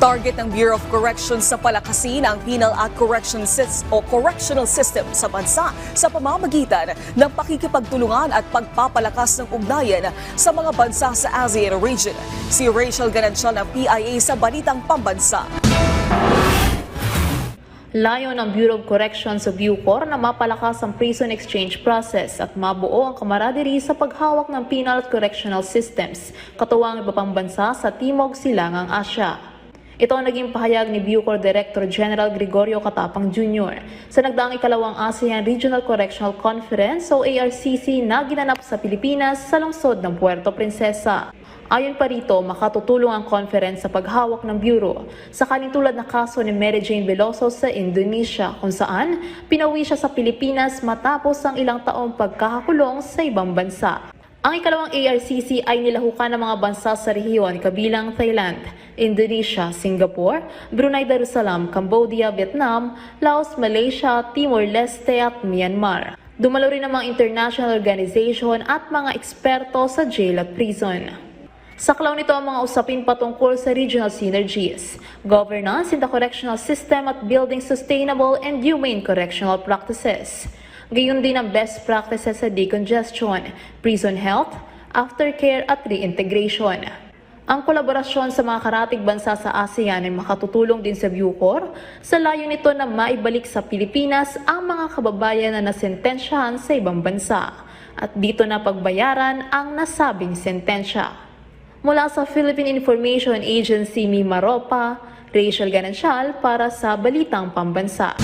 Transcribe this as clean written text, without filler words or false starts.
Target ng Bureau of Corrections sa palakasin ang penal at correctional system sa bansa sa pamamagitan ng pakikipagtulungan at pagpapalakas ng ugnayan sa mga bansa sa ASEAN region. Si Rachel Ganancial ng PIA sa Balitang Pambansa. Layo ng Bureau of Corrections o BUCOR na mapalakas ang prison exchange process at mabuo ang camaraderie sa paghawak ng penal at correctional systems, katuwang iba pang bansa sa Timog Silangang Asya. Ito ang naging pahayag ni BUCOR Director General Gregorio Catapang Jr. sa nagdaang ikalawang ASEAN Regional Correctional Conference o ARCC na ginanap sa Pilipinas sa lungsod ng Puerto Princesa. Ayon pa rito, makatutulong ang conference sa paghawak ng Bureau sa kalintulad na kaso ni Mary Jane Veloso sa Indonesia kung saan pinauwi siya sa Pilipinas matapos ang ilang taong pagkakakulong sa ibang bansa. Ang ikalawang ARCC ay nilahukan ng mga bansa sa rehiyon kabilang Thailand, Indonesia, Singapore, Brunei Darussalam, Cambodia, Vietnam, Laos, Malaysia, Timor-Leste at Myanmar. Dumalo rin ang mga international organization at mga eksperto sa jail at prison. Saklaw nito ang mga usapin patungkol sa regional synergies, governance in the correctional system at building sustainable and humane correctional practices. Gayon din ang best practices sa decongestion, prison health, aftercare at reintegration. Ang kolaborasyon sa mga karatig bansa sa ASEAN ay makatutulong din sa BUCOR sa layo nito na maibalik sa Pilipinas ang mga kababayan na nasentensyahan sa ibang bansa at dito na pagbayaran ang nasabing sentensya. Mula sa Philippine Information Agency Mimaropa, Rachel Ganancial para sa Balitang Pambansa.